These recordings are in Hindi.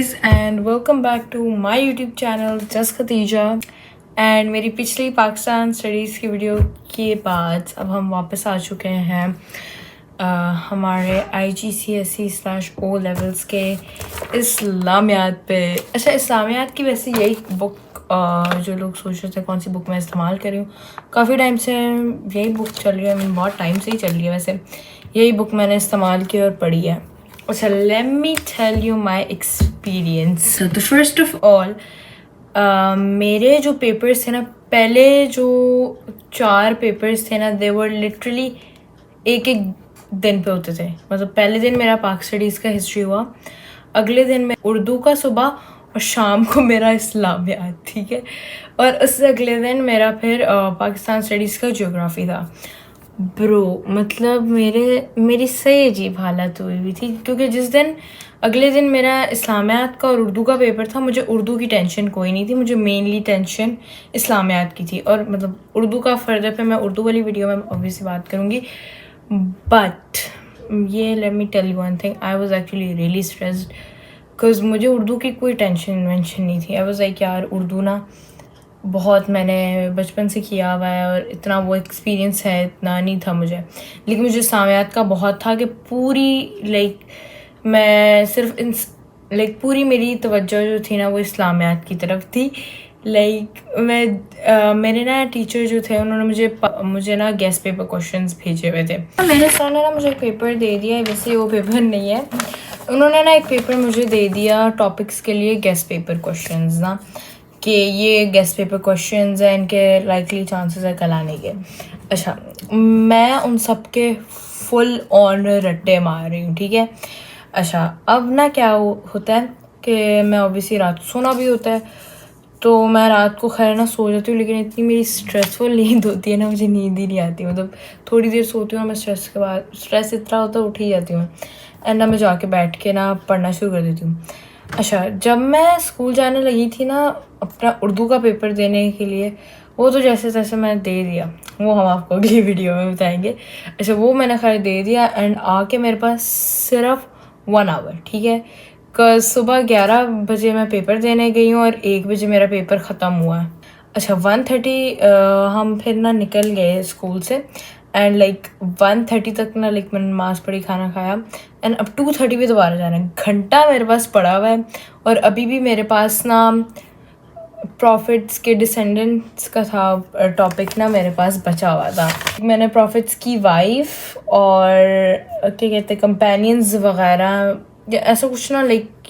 guys and welcome back to my YouTube channel Just Khatija and मेरी पिछली पाकिस्तान स्टडीज़ की वीडियो के बाद अब हम वापस आ चुके हैं हमारे IGCSE/O लेवल्स के इस्लामियात पे। अच्छा, इस्लामियात की वैसे यही बुक जो लोग सोच रहे थे कौन सी बुक मैं इस्तेमाल कर रही हूँ, काफ़ी टाइम से यही बुक चल रही है, बहुत टाइम से ही चल रही है वैसे। यही बुक मैंने इस्तेमाल की और पढ़ी है। अच्छा, let me tell you my experience. So the first of all, मेरे जो पेपर्स थे ना, पहले जो 4 पेपर्स थे ना, they were literally एक दिन पे होते थे। मतलब पहले दिन मेरा पाक स्टडीज़ का हिस्ट्री हुआ, अगले दिन में उर्दू का सुबह और शाम को मेरा इस्लामियात, ठीक है। और उससे अगले दिन मेरा फिर पाकिस्तान स्टडीज़ का ज्योग्राफी था। ब्रो मतलब मेरी सही अजीब हालत हुई थी, क्योंकि जिस दिन अगले दिन मेरा इस्लामियात का और उर्दू का पेपर था, मुझे उर्दू की टेंशन कोई नहीं थी, मुझे मेनली टेंशन इस्लामियात की थी। और मतलब उर्दू का फर्दर पे मैं उर्दू वाली वीडियो में ऑब्वियसली बात करूँगी, बट ये let me tell you one thing, I was actually really stressed because मुझे उर्दू की कोई टेंशन वेंशन नहीं थी। आई वॉज लाइक यार, उर्दू ना बहुत मैंने बचपन से किया हुआ है और इतना वो एक्सपीरियंस है, इतना नहीं था मुझे। लेकिन मुझे इस्लामियात का बहुत था कि पूरी मैं सिर्फ पूरी मेरी तवज्जो जो थी ना वो इस्लामियात की तरफ थी। मेरे ना टीचर जो थे उन्होंने मुझे ना गेस्ट पेपर क्वेश्चंस भेजे हुए थे। मेरे सर ने ना मुझे एक पेपर दे दिया, वैसे वो पेपर नहीं है, उन्होंने ना एक पेपर मुझे दे दिया टॉपिक्स के लिए गेस्ट पेपर क्वेश्चंस ना, कि ये गेस्ट पेपर क्वेश्चंस हैं, इनके लाइकली चांसेस है कल आने के। अच्छा, मैं उन सब के फुल ऑन रट्टे मार रही हूँ, ठीक है। अच्छा, अब ना क्या होता है कि मैं ऑब्वियसली रात को सोना भी होता है, तो मैं रात को खैर ना सो जाती हूँ, लेकिन इतनी मेरी स्ट्रेसफुल नींद होती है ना, मुझे नींद ही नहीं आती। मतलब थोड़ी देर सोती हूँ, मैं स्ट्रेस के बाद स्ट्रेस इतना होता है उठ ही जाती हूँ, एंड ना मैं जाके बैठ के ना पढ़ना शुरू कर देती हूँ। अच्छा, जब मैं स्कूल जाने लगी थी ना अपना उर्दू का पेपर देने के लिए, वो तो जैसे तैसे मैं दे दिया, वो हम आपको अगली वीडियो में बताएंगे। अच्छा, वो मैंने खैर दे दिया एंड आके मेरे पास सिर्फ 1 आवर, ठीक है। कल सुबह 11 बजे मैं पेपर देने गई हूँ और 1 बजे मेरा पेपर ख़त्म हुआ है। अच्छा, 1:30 हम फिर ना निकल गए स्कूल से, एंड 1:30 तक ना मैंने नमाज़ पढ़ी, खाना खाया, एंड अब 2:30 पे दोबारा जाना है। घंटा मेरे पास पड़ा हुआ है और अभी भी मेरे पास ना प्रॉफिट्स के डिसेंडेंट्स का था टॉपिक ना मेरे पास बचा हुआ था। मैंने प्रॉफिट्स की वाइफ और क्या कहते हैं कंपेनियंस वगैरह या ऐसा कुछ ना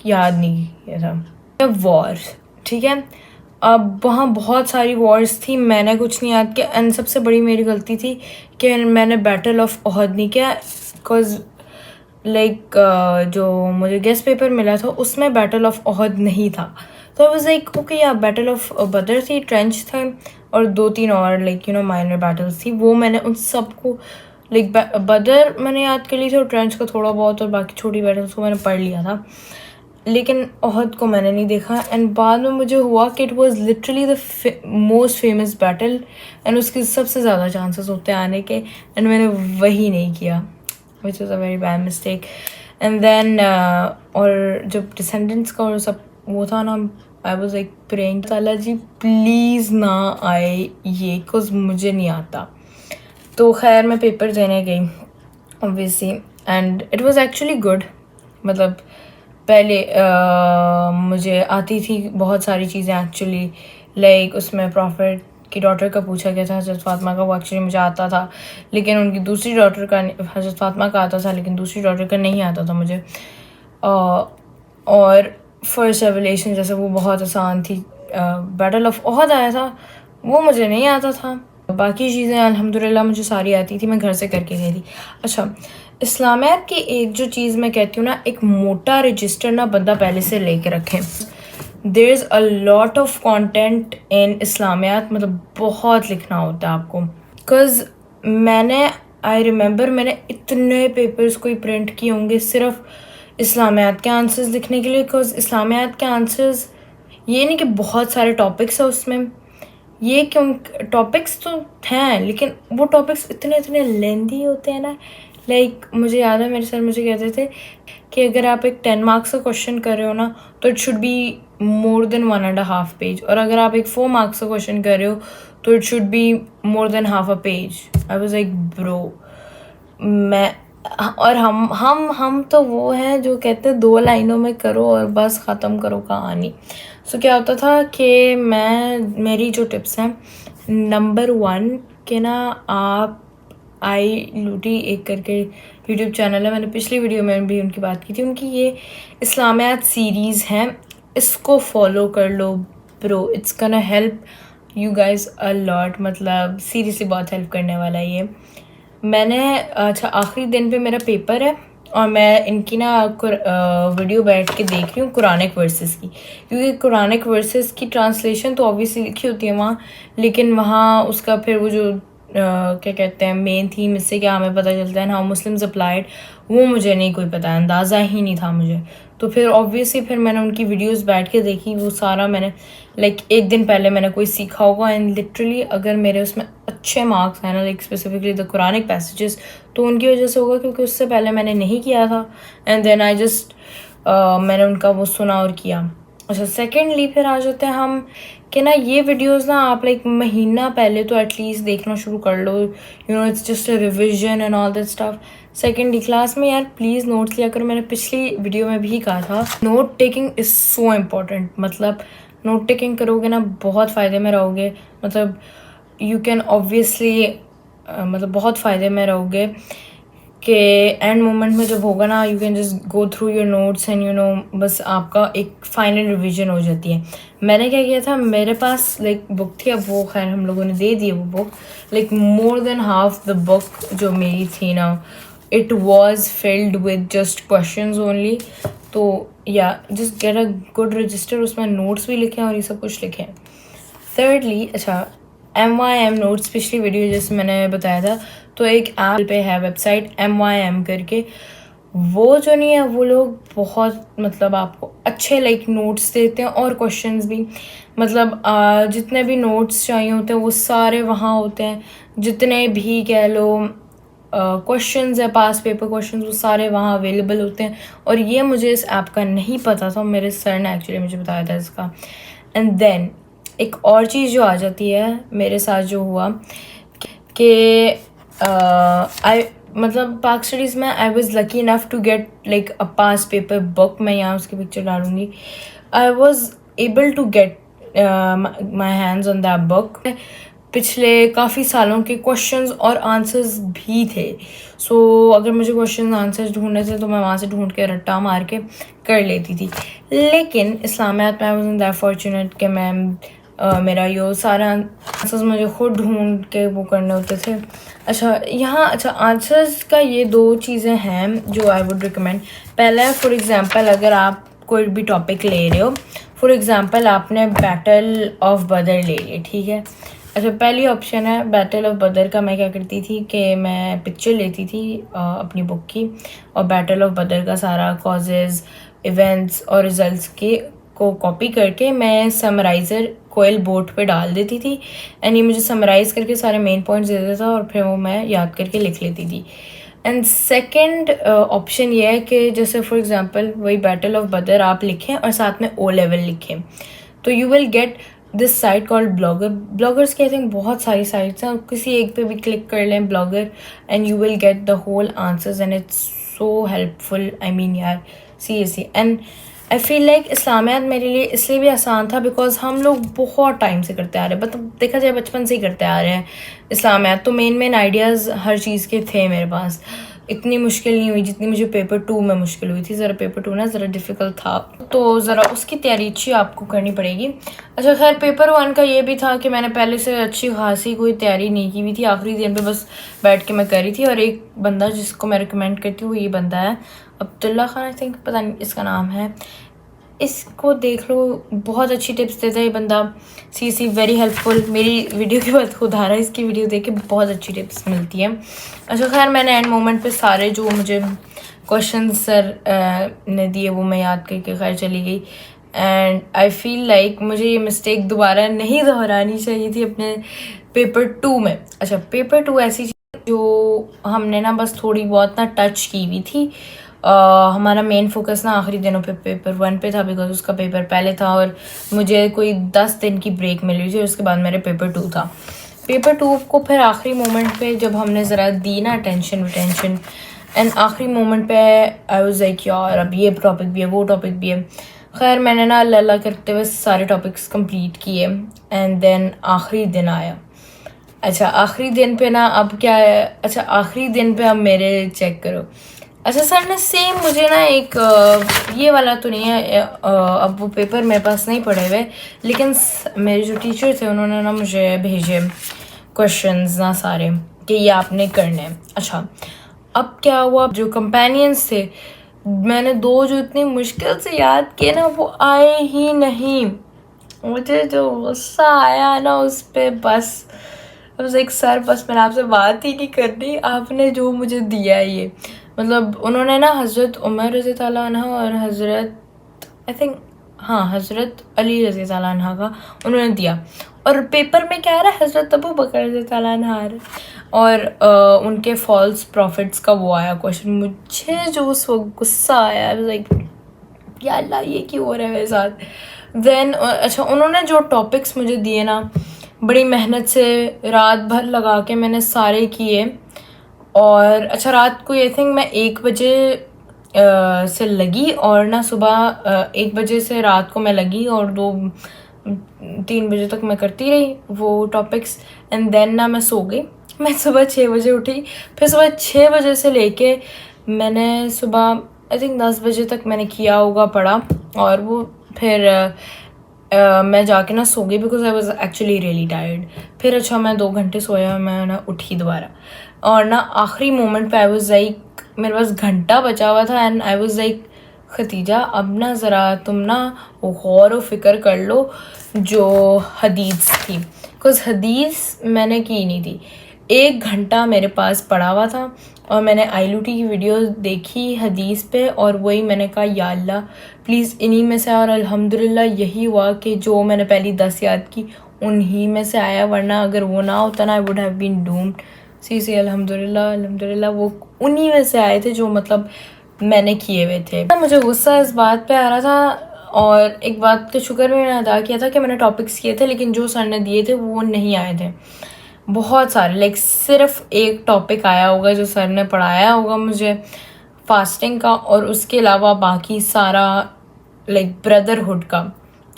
याद नहीं किया था। वॉर, ठीक है। अब वहाँ बहुत सारी वॉर्स थी, मैंने कुछ नहीं याद किया, एंड सबसे बड़ी मेरी गलती थी कि मैंने बैटल ऑफ ओहद नहीं किया, बिकॉज जो मुझे गेस्ट पेपर मिला था उसमें बैटल ऑफ ओहद नहीं था। तो आई वाज लाइक ओके यार, बैटल ऑफ बदर थी, ट्रेंच था, और 2-3 और माइनर बैटल्स थी, वो मैंने उन सबको बदर मैंने याद कर ली थी और ट्रेंच का थोड़ा बहुत, और बाकी छोटी बैटल्स को मैंने पढ़ लिया था, लेकिन ओहद को मैंने नहीं देखा। एंड बाद में मुझे हुआ कि it was literally the most famous battle and उसके सबसे ज़्यादा चांसेस होते हैं आने के, एंड मैंने वही नहीं किया, which was a very bad mistake. And then और जब डिसेंडेंट्स का और सब वो था ना, आई वॉज लाइक प्रेइंग ताला जी प्लीज़ ना आए ये, बिकॉज मुझे नहीं आता। तो खैर मैं पेपर देने गई obviously, and it was actually good. मतलब पहले मुझे आती थी बहुत सारी चीज़ें एक्चुअली, उसमें प्रॉफिट की डॉटर का पूछा गया था, हज़रत फ़ातिमा का, वो एक्चुअली मुझे आता था, लेकिन उनकी दूसरी डॉटर का, हज़रत फ़ातिमा का आता था लेकिन दूसरी डॉटर का नहीं आता था मुझे। और फर्स्ट रेवलेशन जैसे वो बहुत आसान थी। बैटल ऑफ ओहद आया था, वो मुझे नहीं आता था। बाकी चीज़ें अल्हम्दुलिल्लाह मुझे सारी आती थी, मैं घर से करके गई थी। अच्छा, इस्लामियात की एक जो चीज़ मैं कहती हूँ ना, एक मोटा रजिस्टर ना बंदा पहले से लेके रखें। There is a lot of content in Islamiyat, मतलब बहुत लिखना होता है आपको। बिकॉज आई रिमेंबर मैंने इतने पेपर्स कोई प्रिंट किए होंगे सिर्फ इस्लामियात के आंसर्स लिखने के लिए। बिकॉज इस्लामियात के आंसर्स ये नहीं कि बहुत सारे टॉपिक्स है उसमें, ये क्यों टॉपिक्स तो हैं, लेकिन वो टॉपिक्स इतने लेंथी होते हैं ना, लाइक मुझे याद है मेरे सर मुझे कहते थे कि अगर आप एक 10 मार्क्स का क्वेश्चन कर रहे हो ना तो it should be more than 1.5 page, और अगर आप एक 4 मार्क्स का क्वेश्चन कर रहे हो तो it should be more than half a page. I was like bro, मैं और हम तो वो हैं जो कहते हैं 2 लाइनों में करो और बस ख़त्म करो कहानी। सो क्या होता था कि मेरी जो टिप्स हैं, नंबर 1 कि ना आप आई लूटी एक करके यूट्यूब चैनल है, मैंने पिछली वीडियो में भी उनकी बात की थी, उनकी ये इस्लामियात सीरीज़ हैं, इसको फॉलो कर लो bro, it's gonna help you guys a lot, मतलब सीरियसली बहुत हेल्प करने वाला है ये। मैंने अच्छा आखिरी दिन पे मेरा पेपर है और मैं इनकी ना वीडियो बैठ के देख रही हूँ कुरानिक वर्सेस की, क्योंकि कुरानिक वर्सेस की ट्रांसलेशन तो ऑब्वियसली लिखी होती है वहाँ, लेकिन वहाँ उसका फिर वो जो क्या कहते हैं मेन थीम, इससे क्या हमें पता चलता है हाउ मुस्लिम्स अप्लाइड, वो मुझे नहीं कोई पता, अंदाज़ा ही नहीं था मुझे। तो फिर ऑब्वियसली फिर मैंने उनकी वीडियोस बैठ के देखी, वो सारा मैंने लाइक एक दिन पहले मैंने कोई सीखा होगा, एंड लिटरली अगर मेरे उसमें अच्छे मार्क्स हैं ना, like specifically the Quranic passages, तो उनकी वजह से होगा क्योंकि उससे पहले मैंने नहीं किया था, एंड देन आई जस्ट मैंने उनका वो सुना और किया। अच्छा सेकेंडली फिर आ जाते हैं हम कि ना ये वीडियोस ना आप लाइक महीना पहले तो एटलीस्ट देखना शुरू कर लो, you know it's just a revision and all that stuff. Secondly class में यार प्लीज़ नोट्स लिया करो, मैंने पिछली वीडियो में भी कहा था, note taking is so important, मतलब नोट टेकिंग करोगे ना बहुत फ़ायदे में रहोगे, मतलब यू कैन ऑब्वियसली मतलब बहुत फ़ायदे में रहोगे कि एंड मोमेंट में जब होगा ना you can just go through your notes and you know बस आपका एक फाइनल रिवीजन हो जाती है। मैंने क्या किया था, मेरे पास लाइक बुक थी, अब वो खैर हम लोगों ने दे दी है वो book, like more than half the book जो मेरी थी ना it was filled with just questions only. तो या just get a good register, उसमें नोट्स भी लिखे हैं और ये सब कुछ लिखे हैं। thirdly अच्छा MYM नोट्स, पिछली वीडियो जैसे मैंने बताया था, तो एक ऐप पे है वेबसाइट MYM करके, वो जो नहीं है वो लोग बहुत मतलब आपको अच्छे लाइक नोट्स देते हैं और क्वेश्चंस भी, मतलब जितने भी नोट्स चाहिए होते हैं वो सारे वहाँ होते हैं, जितने भी कह लो क्वेश्चंस है पास पेपर क्वेश्चंस वो सारे वहाँ अवेलेबल होते हैं। और ये मुझे इस ऐप का नहीं पता था, मेरे सर ने एक्चुअली मुझे बताया था इसका। एंड देन एक और चीज़ जो आ जाती है मेरे साथ जो हुआ कि आई मतलब पाक स्टडीज़ में I was lucky enough to get like a pass paper book, मैं यहाँ उसकी पिक्चर डालूँगी, I was able to get my hands on that book. पिछले काफ़ी सालों के क्वेश्चंस और आंसर्स भी थे, सो अगर मुझे क्वेश्चन आंसर्स ढूंढने थे तो मैं वहाँ से ढूंढ के रट्टा मार के कर लेती थी। लेकिन इस्लामियात में आई वाज दैट फॉर्चुनेट कि मैं मेरा ये सारा आंसर्स मुझे खुद ढूंढ के वो करने होते थे। अच्छा यहाँ अच्छा आंसर्स का ये 2 चीज़ें हैं जो आई वुड रिकमेंड। पहला है फॉर एग्ज़ाम्पल अगर आप कोई भी टॉपिक ले रहे हो, फॉर एग्ज़ाम्पल आपने बैटल ऑफ बदर ले लिया, ठीक है। अच्छा पहली ऑप्शन है बैटल ऑफ बदर का, मैं क्या करती थी कि मैं पिक्चर लेती थी अपनी बुक की और बैटल ऑफ बदर का सारा कॉजेज़ इवेंट्स और रिजल्ट्स के को कॉपी करके मैं समराइज़र कोयल बोर्ड पे डाल देती थी, एंड ये मुझे समराइज़ करके सारे मेन पॉइंट्स दे देता था और फिर वो मैं याद करके लिख लेती थी। एंड सेकेंड ऑप्शन ये है कि जैसे फॉर एग्ज़ाम्पल वही बैटल ऑफ बदर आप लिखें और साथ में O लेवल लिखें, तो you will get this site called blogger. Bloggers की आई थिंक बहुत सारी साइट्स हैं, किसी एक पे भी क्लिक कर लें Blogger and you will get the whole answers and it's so helpful. I mean यार seriously, and I feel like Islamiyat मेरे लिए इसलिए भी आसान था बिकॉज हम लोग बहुत टाइम से करते आ रहे हैं, मतलब देखा जाए बचपन से ही करते आ रहे हैं इस्लामियात, तो मेन आइडियाज़ हर चीज़ के थे मेरे पास, इतनी मुश्किल नहीं हुई जितनी मुझे पेपर 2 में मुश्किल हुई थी। ज़रा पेपर 2 ना ज़रा डिफ़िकल्ट था, तो ज़रा उसकी तैयारी अच्छी आपको करनी पड़ेगी। अच्छा खैर पेपर 1 का ये भी था कि मैंने पहले से अच्छी खासी कोई तैयारी नहीं की हुई थी, आखिरी दिन पे बस बैठ के मैं कर रही थी। और एक बंदा जिसको मैं रिकमेंड करती हूँ वो ये बंदा है अब्दुल्ला खान, आई थिंक पता नहीं इसका नाम है, इसको देख लो, बहुत अच्छी टिप्स देता है ये बंदा, सी वेरी हेल्पफुल। मेरी वीडियो के बाद खुद आ रहा है, इसकी वीडियो देख के बहुत अच्छी टिप्स मिलती हैं। अच्छा खैर मैंने एंड मोमेंट पे सारे जो मुझे क्वेश्चन सर ने दिए वो मैं याद करके खैर चली गई, एंड आई फील लाइक मुझे ये मिस्टेक दोबारा नहीं दोहरानी चाहिए थी अपने पेपर 2 में। अच्छा पेपर 2 ऐसी जो हमने ना बस थोड़ी बहुत ना टच की हुई थी। हमारा मेन फोकस ना आखिरी दिनों पे पेपर 1 पे था, बिकॉज उसका पेपर पहले था और मुझे कोई 10 दिन की ब्रेक मिली थी। उसके बाद मेरे पेपर 2 था। पेपर 2 को फिर आखिरी मोमेंट पे जब हमने ज़रा दी ना टेंशन एंड आखिरी मोमेंट पे आई वाज लाइक यार अब ये टॉपिक भी है, वो टॉपिक भी है। खैर मैंने ना अल्लाह अल्लाह करते हुए सारे टॉपिक्स कंप्लीट किए एंड देन आखिरी दिन आया। अच्छा आखिरी दिन पे ना अब क्या है, अच्छा आखिरी दिन पे अब मेरे चेक करो। अच्छा सर ने सेम मुझे ना एक ये वाला तो नहीं है, अब वो पेपर मेरे पास नहीं पड़े हुए, लेकिन मेरे जो टीचर थे उन्होंने ना मुझे भेजे क्वेश्चंस ना सारे कि ये आपने करने हैं। अच्छा अब क्या हुआ, जो कंपेनियंस थे मैंने 2 जो इतनी मुश्किल से याद किए ना वो आए ही नहीं। मुझे जो गुस्सा आया ना उस पर बस एक सर बस मैंने आपसे बात ही नहीं करनी, आपने जो मुझे दिया है ये। मतलब उन्होंने ना हज़रत उमर रज़ी ताला अन्हा और हज़रत आई थिंक हाँ हज़रत अली रज़ी ताला अन्हा का उन्होंने दिया, और पेपर में क्या आ रहा है हज़रत अबू बकर रज़ी ताला अन्हा आ रहा है, और उनके फॉल्स प्रॉफिट्स का वो आया क्वेश्चन। मुझे जो उस वक्त गुस्सा आया लाइक या अल्लाह ये क्यों हो रहा है मेरे साथ। देन अच्छा उन्होंने जो टॉपिक्स मुझे दिए ना बड़ी मेहनत से रात भर लगा के मैंने सारे किए, और अच्छा रात को आई थिंक मैं 1 बजे से लगी और ना सुबह 1 बजे से रात को मैं लगी और 2-3 बजे तक मैं करती रही वो टॉपिक्स एंड देन ना मैं सो गई। मैं सुबह 6 बजे उठी, फिर सुबह 6 बजे से लेके मैंने सुबह आई थिंक 10 बजे तक मैंने किया होगा पढ़ा, और वो फिर मैं जाके ना सो गई because I was actually really tired. फिर अच्छा मैं 2 घंटे सोया, मैं ना उठी दोबारा, और ना आखिरी मोमेंट पे आई वॉज लाइक मेरे पास घंटा बचा हुआ था and I was like Khadija अब ना ज़रा तुम ना गौर व फिक्र कर लो जो हदीस थी, बिकॉज हदीस मैंने की नहीं थी। 1 घंटा मेरे पास पड़ा हुआ था और मैंने आईलूटी की वीडियो देखी हदीस पे, और वही मैंने कहा या अल्लाह प्लीज़ इन्हीं में से, और अल्हम्दुलिल्लाह यही हुआ कि जो मैंने पहली 10 याद की उन्हीं में से आया, वरना अगर वो ना होता ना I would have been doomed. See अल्हम्दुलिल्लाह वो उन्हीं में से आए थे जो मतलब मैंने किए हुए थे। मुझे गुस्सा इस बात पे आ रहा था, और एक बात का शुक्र भी मैंने अदा किया था कि मैंने टॉपिक्स किए थे, लेकिन जो सर ने दिए थे वो नहीं आए थे बहुत सारे। लाइक सिर्फ एक टॉपिक आया होगा जो सर ने पढ़ाया होगा मुझे फास्टिंग का, और उसके अलावा बाकी सारा लाइक ब्रदरहुड का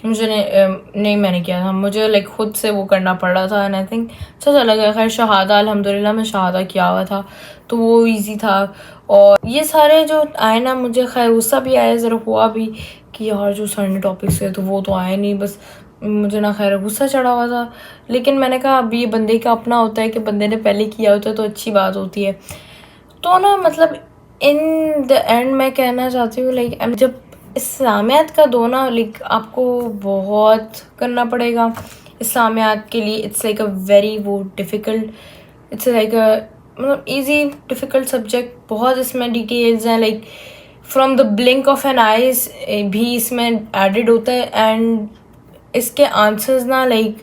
मुझे नहीं मैंने किया था, मुझे लाइक खुद से वो करना पड़ रहा था एंड आई थिंक अच्छा चला गया। खैर शहादा अल्हम्दुलिल्लाह मैं शहादा किया हुआ था तो वो इजी था, और ये सारे जो आए ना मुझे खैर गुस्सा भी आया, ज़रा हुआ भी कि यार जो सर ने टॉपिक्स है तो वो तो आए नहीं, बस मुझे ना खैर गुस्सा चढ़ा हुआ था। लेकिन मैंने कहा अब ये बंदे का अपना होता है कि बंदे ने पहले किया होता है तो अच्छी बात होती है। तो ना मतलब इन द एंड मैं कहना चाहती हूँ लाइक जब इस्लामियात का दो ना लाइक आपको बहुत करना पड़ेगा इस्लामियात के लिए। इट्स लाइक अ वेरी वो डिफ़िकल्ट, इट्स लाइक अ मतलब ईजी डिफ़िकल्ट सब्जेक्ट। बहुत इसमें डिटेल्स हैं, like from the blink of an eyes भी इसमें एडेड होता है, एंड इसके आंसर्स ना लाइक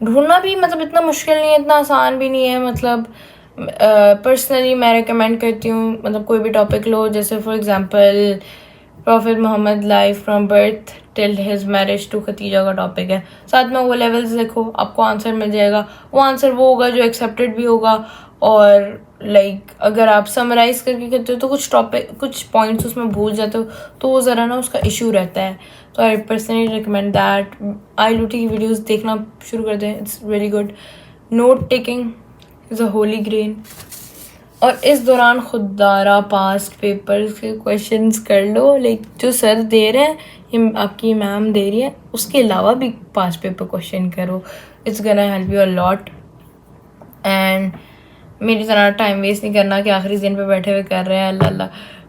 ढूंढना भी मतलब इतना मुश्किल नहीं है, इतना आसान भी नहीं है। मतलब पर्सनली मैं रिकमेंड करती हूँ मतलब कोई भी टॉपिक लो, जैसे for example prophet Muhammad life from birth till his marriage to Khadija का टॉपिक है, साथ में वो लेवल्स देखो आपको आंसर मिल जाएगा। वो आंसर वो होगा जो एक्सेप्टेड भी होगा, और लाइक अगर आप समराइज करके करते हो तो कुछ टॉपिक कुछ पॉइंट्स उसमें भूल जाते हो तो वो ज़रा ना उसका इशू रहता है। तो आई पर्सनली रिकमेंड दैट आईलूटी की वीडियोस देखना शुरू कर दें, it's very good. Note taking is a Holi grain, और इस दौरान खुदारा पास्ट पेपर्स के क्वेश्चंस कर लो, लाइक जो सर दे रहे हैं ये आपकी मैम दे रही है, उसके अलावा भी पास्ट पेपर क्वेश्चन करो, it's gonna help you a lot. And मेरी तरह टाइम वेस्ट नहीं करना कि आखिरी दिन पे बैठे हुए कर रहे हैं अल्लाह अल्लाह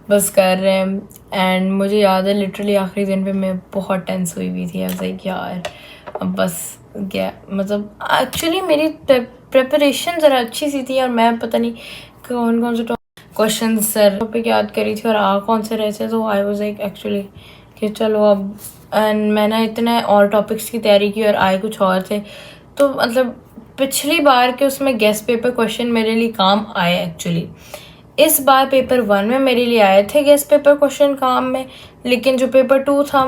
बस कर रहे हैं। एंड मुझे याद है लिटरली आखिरी दिन पे मैं बहुत टेंस हुई हुई थी, ऐसा कि यार अब बस क्या मतलब एक्चुअली मेरी प्रिपरेशन ज़रा अच्छी सी थी, और मैं पता नहीं कौन कौन से क्वेश्चन सर टॉपिक याद करी थी और आ कौन से रहे थे, तो आई वाज लाइक एक्चुअली कि चलो अब। एंड मैंने इतने और टॉपिक्स की तैयारी की और आए कुछ और थे, तो मतलब पिछली बार के उसमें गेस्ट पेपर क्वेश्चन मेरे लिए काम आए एक्चुअली। इस बार पेपर 1 में मेरे लिए आए थे गेस्ट पेपर क्वेश्चन काम में, लेकिन जो पेपर 2 था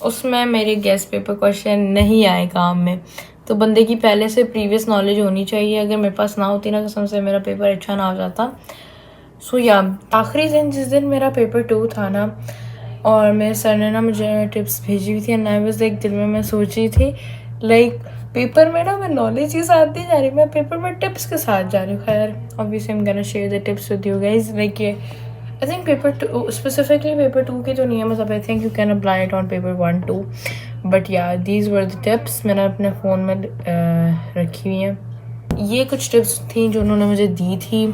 उसमें मेरे गेस्ट पेपर क्वेश्चन नहीं आए काम में। तो बंदे की पहले से प्रीवियस नॉलेज होनी चाहिए, अगर मेरे पास ना होती ना कसम से मेरा पेपर अच्छा ना हो जाता। सो या आखिरी दिन जिस दिन मेरा पेपर 2 था ना, और मेरे सर ने ना मुझे टिप्स भेजी हुई थी, एंड आई वाज लाइक, दिल में मैं सोच रही थी लाइक पेपर में ना मैं नॉलेज के साथ नहीं जा रही, मैं पेपर में टिप्स के साथ जा रही हूँ। खैर obviously I am gonna share the tips with you guys. Like ये I think paper 2 specifically paper 2 की तो नहीं है, मतलब I think you can apply it on paper 1 2, but yeah these were the tips मैंने अपने फ़ोन में रखी हुई हैं। ये कुछ टिप्स थी जो उन्होंने मुझे दी थी,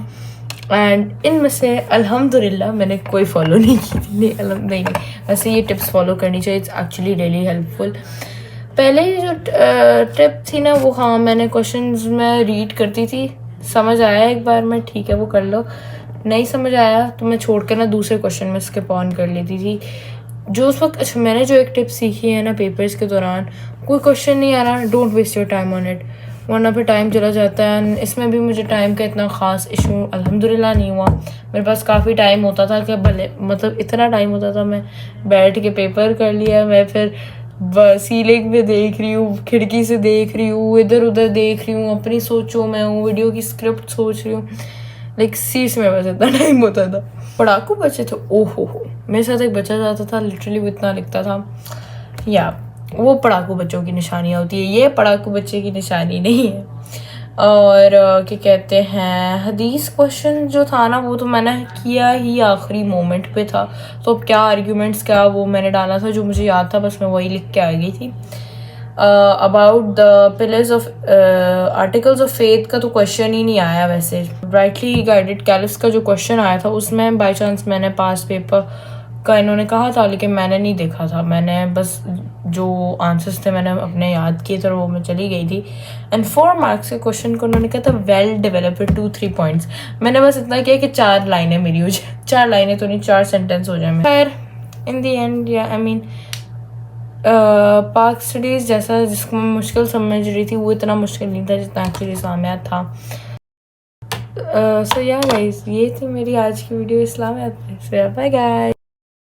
एंड इनमें से अल्हम्दुलिल्लाह मैंने कोई फॉलो नहीं की थी। नहीं वैसे ये टिप्स फॉलो करनी चाहिए, इट्स एक्चुअली रियली हेल्पफुल। पहले ही जो टिप थी ना वो, हाँ मैंने क्वेश्चंस में रीड करती थी, समझ आया एक बार में ठीक है वो कर लो, नहीं समझ आया तो मैं छोड़ कर ना दूसरे क्वेश्चन में स्किप ऑन कर लेती थी। जो उस वक्त अच्छा मैंने जो एक टिप सीखी है ना पेपर्स के दौरान, कोई क्वेश्चन नहीं आ रहा, don't waste your time on it, वरना फिर टाइम चला जाता है। इसमें भी मुझे टाइम का इतना ख़ास इशू अल्हम्दुलिल्लाह नहीं हुआ। मेरे पास काफ़ी टाइम होता था कि भले मतलब इतना टाइम होता था, मैं बैठ के पेपर कर लिया, मैं फिर सीलिंग में देख रही हूँ, खिड़की से देख रही हूँ, इधर उधर देख रही हूँ, अपनी सोचो मैं हूँ, वीडियो की स्क्रिप्ट सोच रही हूँ, लाइक सीट्स में बस इतना टाइम होता था। पढ़ाकू बच्चे थे, ओहो हो, मेरे साथ एक बच्चा जाता था लिटरली वो इतना लिखता था, या वो पढ़ाकू बच्चों की निशानियाँ होती है, ये पढ़ाकू बच्चे की निशानी नहीं है। और क्या कहते हैं, हदीस क्वेश्चन जो था ना वो तो मैंने किया ही आखिरी मोमेंट पे था, तो अब क्या आर्ग्यूमेंट्स क्या वो मैंने डाला था जो मुझे याद था, बस मैं वही लिख के आ गई थी। About the pillars of articles of faith का तो क्वेश्चन ही नहीं आया वैसे। राइटली गाइडेड कैलिस का जो क्वेश्चन आया था उसमें बाई चांस मैंने पास पेपर का इन्होंने कहा था, लेकिन मैंने नहीं देखा था, मैंने बस जो आंसर्स थे मैंने अपने याद किए थे, वो मैं चली गई थी। एंड 4 मार्क्स के क्वेश्चन को उन्होंने कहा था वेल डेवलप्ड 2-3 पॉइंट्स, मैंने बस इतना किया कि 4 लाइनें मेरी हो जाए, 4 लाइनें तो नहीं 4 सेंटेंस हो जाए। खैर इन दी एंड या आई मीन पाक स्टडीज़ जैसा जिसको मैं मुश्किल समझ रही थी वो इतना मुश्किल नहीं था जितना एक्चुअली इस्लामियात था। सो या गाइस ये थी मेरी आज की वीडियो इस्लामियात पे। Bye guys.